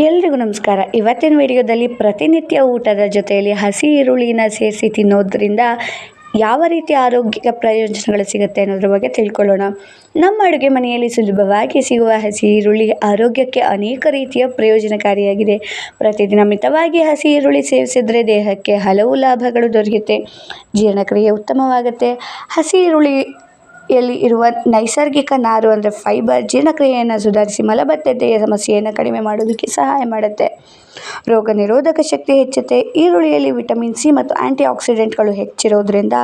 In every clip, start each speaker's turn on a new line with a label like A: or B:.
A: ಎಲ್ರಿಗೂ ನಮಸ್ಕಾರ. ಇವತ್ತಿನ ವಿಡಿಯೋದಲ್ಲಿ ಪ್ರತಿನಿತ್ಯ ಊಟದ ಜೊತೆಯಲ್ಲಿ ಹಸಿ ಈರುಳ್ಳಿನ ಸೇರಿಸಿ ತಿನ್ನೋದ್ರಿಂದ ಯಾವ ರೀತಿ ಆರೋಗ್ಯ ಪ್ರಯೋಜನಗಳು ಸಿಗುತ್ತೆ ಅನ್ನೋದ್ರ ಬಗ್ಗೆ ತಿಳ್ಕೊಳ್ಳೋಣ. ನಮ್ಮ ಅಡುಗೆ ಮನೆಯಲ್ಲಿ ಸುಲಭವಾಗಿ ಸಿಗುವ ಹಸಿ ಈರುಳ್ಳಿ ಆರೋಗ್ಯಕ್ಕೆ ಅನೇಕ ರೀತಿಯ ಪ್ರಯೋಜನಕಾರಿಯಾಗಿದೆ. ಪ್ರತಿದಿನ ಮಿತವಾಗಿ ಹಸಿ ಈರುಳ್ಳಿ ಸೇವಿಸಿದರೆ ದೇಹಕ್ಕೆ ಹಲವು ಲಾಭಗಳು ದೊರೆಯುತ್ತೆ. ಜೀರ್ಣಕ್ರಿಯೆ ಉತ್ತಮವಾಗುತ್ತೆ. ಹಸಿ ಈರುಳ್ಳಿಯಲ್ಲಿ ಇರುವ ನೈಸರ್ಗಿಕ ನಾರು ಅಂದರೆ ಫೈಬರ್ ಜೀರ್ಣಕ್ರಿಯೆಯನ್ನು ಸುಧಾರಿಸಿ ಮಲಬದ್ಧತೆಯ ಸಮಸ್ಯೆಯನ್ನು ಕಡಿಮೆ ಮಾಡೋದಕ್ಕೆ ಸಹಾಯ ಮಾಡುತ್ತೆ. ರೋಗ ನಿರೋಧಕ ಶಕ್ತಿ ಹೆಚ್ಚುತ್ತೆ. ಈರುಳ್ಳಿಯಲ್ಲಿ ವಿಟಮಿನ್ ಸಿ ಮತ್ತು ಆ್ಯಂಟಿ ಆಕ್ಸಿಡೆಂಟ್ಗಳು ಹೆಚ್ಚಿರೋದ್ರಿಂದ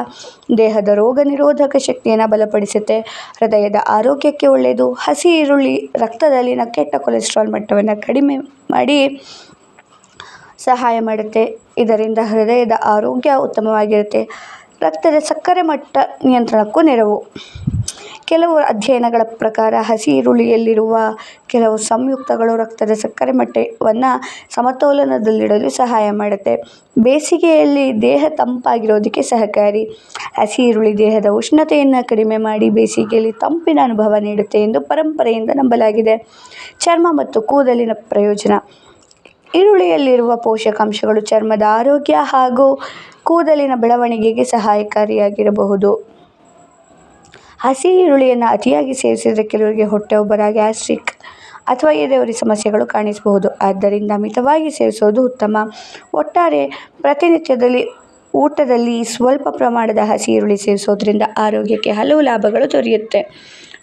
A: ದೇಹದ ರೋಗ ನಿರೋಧಕ ಶಕ್ತಿಯನ್ನು ಬಲಪಡಿಸುತ್ತೆ. ಹೃದಯದ ಆರೋಗ್ಯಕ್ಕೆ ಒಳ್ಳೆಯದು. ಹಸಿ ಈರುಳ್ಳಿ ರಕ್ತದಲ್ಲಿನ ಕೆಟ್ಟ ಕೊಲೆಸ್ಟ್ರಾಲ್ ಮಟ್ಟವನ್ನು ಕಡಿಮೆ ಮಾಡಿ ಸಹಾಯ ಮಾಡುತ್ತೆ. ಇದರಿಂದ ಹೃದಯದ ಆರೋಗ್ಯ ಉತ್ತಮವಾಗಿರುತ್ತೆ. ರಕ್ತದ ಸಕ್ಕರೆ ಮಟ್ಟ ನಿಯಂತ್ರಣಕ್ಕೂ ನೆರವು. ಕೆಲವು ಅಧ್ಯಯನಗಳ ಪ್ರಕಾರ ಹಸಿ ಈರುಳ್ಳಿಯಲ್ಲಿರುವ ಕೆಲವು ಸಂಯುಕ್ತಗಳು ರಕ್ತದ ಸಕ್ಕರೆ ಮಟ್ಟವನ್ನು ಸಮತೋಲನದಲ್ಲಿಡಲು ಸಹಾಯ ಮಾಡುತ್ತೆ. ಬೇಸಿಗೆಯಲ್ಲಿ ದೇಹ ತಂಪಾಗಿರೋದಕ್ಕೆ ಸಹಕಾರಿ. ಹಸಿ ಈರುಳ್ಳಿ ದೇಹದ ಉಷ್ಣತೆಯನ್ನು ಕಡಿಮೆ ಮಾಡಿ ಬೇಸಿಗೆಯಲ್ಲಿ ತಂಪಿನ ಅನುಭವ ನೀಡುತ್ತೆ ಎಂದು ಪರಂಪರೆಯಿಂದ ನಂಬಲಾಗಿದೆ. ಚರ್ಮ ಮತ್ತು ಕೂದಲಿನ ಪ್ರಯೋಜನ. ಈರುಳ್ಳಿಯಲ್ಲಿರುವ ಪೋಷಕಾಂಶಗಳು ಚರ್ಮದ ಆರೋಗ್ಯ ಹಾಗೂ ಕೂದಲಿನ ಬೆಳವಣಿಗೆಗೆ ಸಹಾಯಕಾರಿಯಾಗಿರಬಹುದು. ಹಸಿ ಈರುಳ್ಳಿಯನ್ನು ಅತಿಯಾಗಿ ಸೇವಿಸಿದರೆ ಕೆಲವರಿಗೆ ಹೊಟ್ಟೆ ಉಬ್ಬರ, ಗ್ಯಾಸ್ಟ್ರಿಕ್ ಅಥವಾ ಎದೆಯುರಿ ಸಮಸ್ಯೆಗಳು ಕಾಣಿಸಬಹುದು. ಆದ್ದರಿಂದ ಮಿತವಾಗಿ ಸೇವಿಸುವುದು ಉತ್ತಮ. ಒಟ್ಟಾರೆ ಪ್ರತಿನಿತ್ಯದಲ್ಲಿ ಊಟದಲ್ಲಿ ಸ್ವಲ್ಪ ಪ್ರಮಾಣದ ಹಸಿ ಈರುಳ್ಳಿ ಸೇವಿಸೋದ್ರಿಂದ ಆರೋಗ್ಯಕ್ಕೆ ಹಲವು ಲಾಭಗಳು ದೊರೆಯುತ್ತೆ.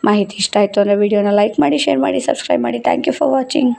A: ಮಾಹಿತಿ ಇಷ್ಟ ಆಯಿತು ಅಂದರೆ ವಿಡಿಯೋನ ಲೈಕ್ ಮಾಡಿ, ಶೇರ್ ಮಾಡಿ, ಸಬ್ಸ್ಕ್ರೈಬ್ ಮಾಡಿ. Thank you for watching.